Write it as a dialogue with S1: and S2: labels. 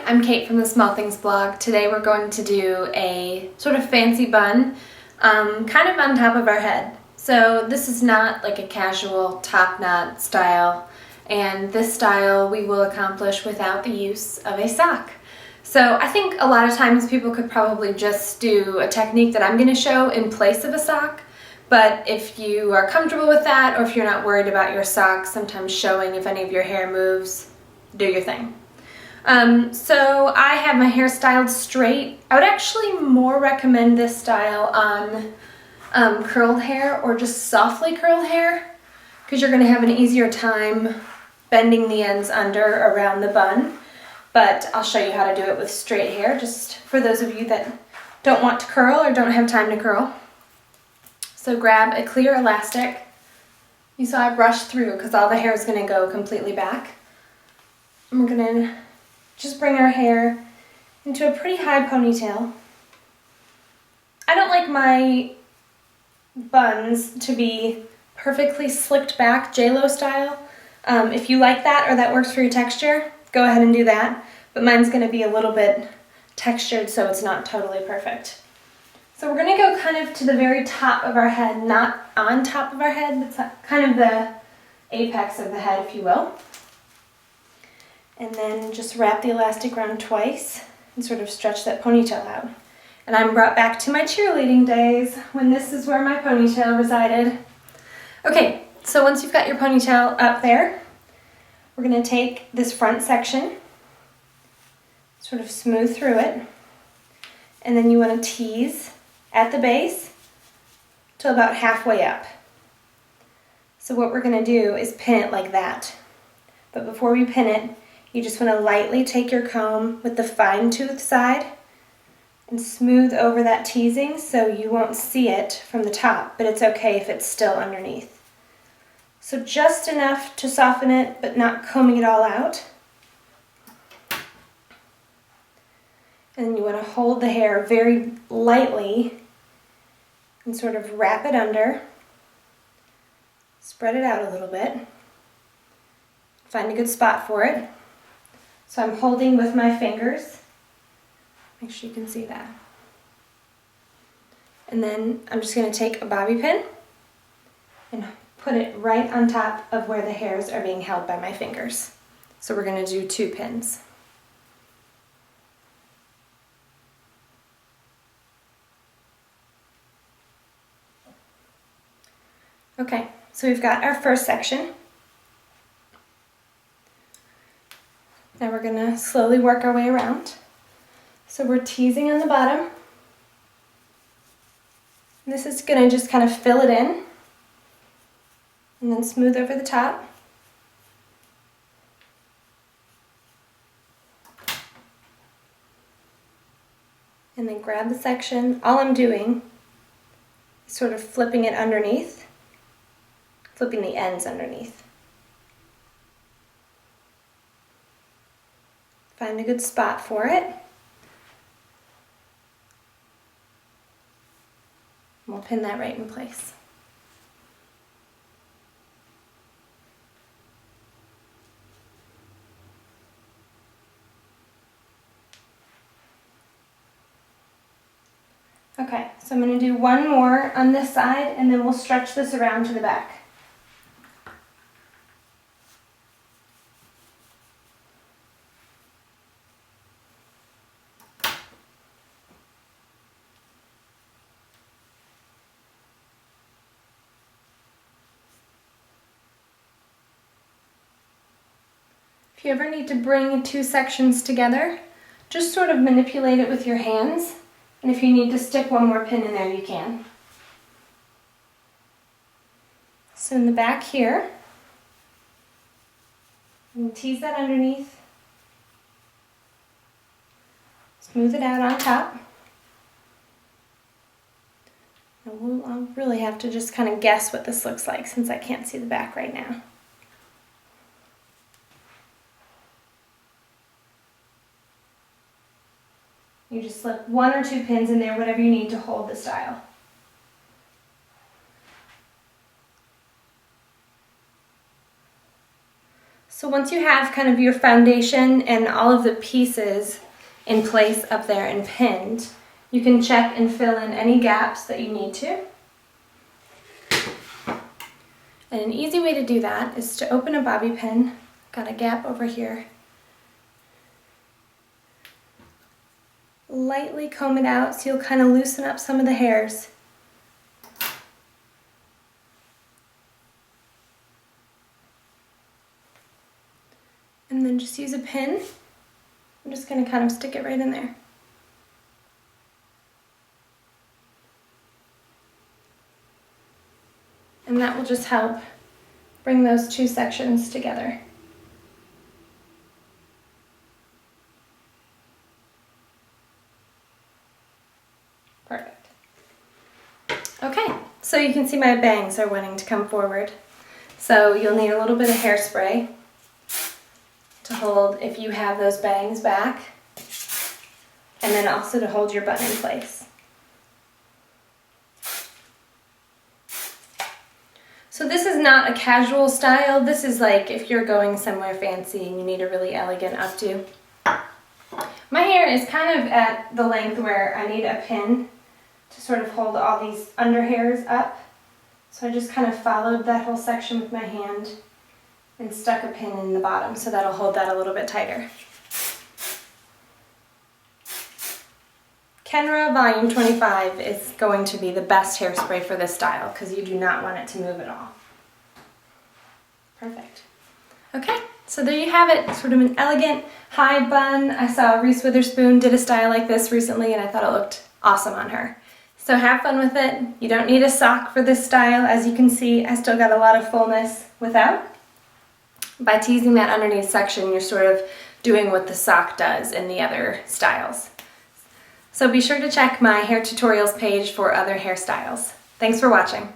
S1: I'm Kate from the Small Things blog. Today we're going to do a sort of fancy bun, kind of on top of our head. So this is not like a casual top knot style, and this style we will accomplish without the use of a sock. So I think a lot of times people could probably just do a technique that I'm going to show in place of a sock, but if you are comfortable with that, or if you're not worried about your socks sometimes showing if any of your hair moves, do your thing. So I have my hair styled straight. I would actually more recommend this style on curled hair or just softly curled hair, because you're going to have an easier time bending the ends under around the bun. But I'll show you how to do it with straight hair, just for those of you that don't want to curl or don't have time to curl. So grab a clear elastic. You saw I brushed through because all the hair is going to go completely back. And we're going to just bring our hair into a pretty high ponytail. I don't like my buns to be perfectly slicked back, J-Lo style. If you like that or that works for your texture, go ahead and do that. But mine's going to be a little bit textured, so it's not totally perfect. So we're going to go kind of to the very top of our head, not on top of our head, but kind of the apex of the head, if you will. And then just wrap the elastic around twice and sort of stretch that ponytail out. And I'm brought back to my cheerleading days when this is where my ponytail resided. Okay, so once you've got your ponytail up there, we're going to take this front section, sort of smooth through it, and then you want to tease at the base till about halfway up. So what we're going to do is pin it like that. But before we pin it, you just want to lightly take your comb with the fine tooth side and smooth over that teasing so you won't see it from the top, but it's okay if it's still underneath. So just enough to soften it, but not combing it all out. And then you want to hold the hair very lightly and sort of wrap it under. Spread it out a little bit. Find a good spot for it. So I'm holding with my fingers. Make sure you can see that. And then I'm just going to take a bobby pin and put it right on top of where the hairs are being held by my fingers. So we're going to do 2 pins. Okay, so we've got our first section. Now we're going to slowly work our way around. So we're teasing on the bottom. And this is going to just kind of fill it in and then smooth over the top. And then grab the section. All I'm doing is sort of flipping it underneath, flipping the ends underneath. Find a good spot for it. We'll pin that right in place. Okay, so I'm going to do one more on this side, and then we'll stretch this around to the back. If you ever need to bring 2 sections together, just sort of manipulate it with your hands, and if you need to stick one more pin in there, you can. So in the back here, you can tease that underneath, smooth it out on top. And I'll really have to just kind of guess what this looks like since I can't see the back right now. You just slip 1 or 2 pins in there, whatever you need to hold the style. So once you have kind of your foundation and all of the pieces in place up there and pinned, you can check and fill in any gaps that you need to. And an easy way to do that is to open a bobby pin. Got a gap over here. Lightly comb it out so you'll kind of loosen up some of the hairs. And then just use a pin. I'm just going to kind of stick it right in there. And that will just help bring those two sections together. Perfect. Okay, so you can see my bangs are wanting to come forward. So you'll need a little bit of hairspray to hold if you have those bangs back, and then also to hold your bun in place. So this is not a casual style. This is like if you're going somewhere fancy and you need a really elegant updo. My hair is kind of at the length where I need a pin to sort of hold all these under hairs up. So I just kind of followed that whole section with my hand and stuck a pin in the bottom, so that'll hold that a little bit tighter. Kenra Volume 25 is going to be the best hairspray for this style because you do not want it to move at all. Perfect. Okay, so there you have it, sort of an elegant high bun. I saw Reese Witherspoon did a style like this recently and I thought it looked awesome on her. So have fun with it. You don't need a sock for this style. As you can see, I still got a lot of fullness without. By teasing that underneath section, you're sort of doing what the sock does in the other styles. So be sure to check my hair tutorials page for other hairstyles. Thanks for watching.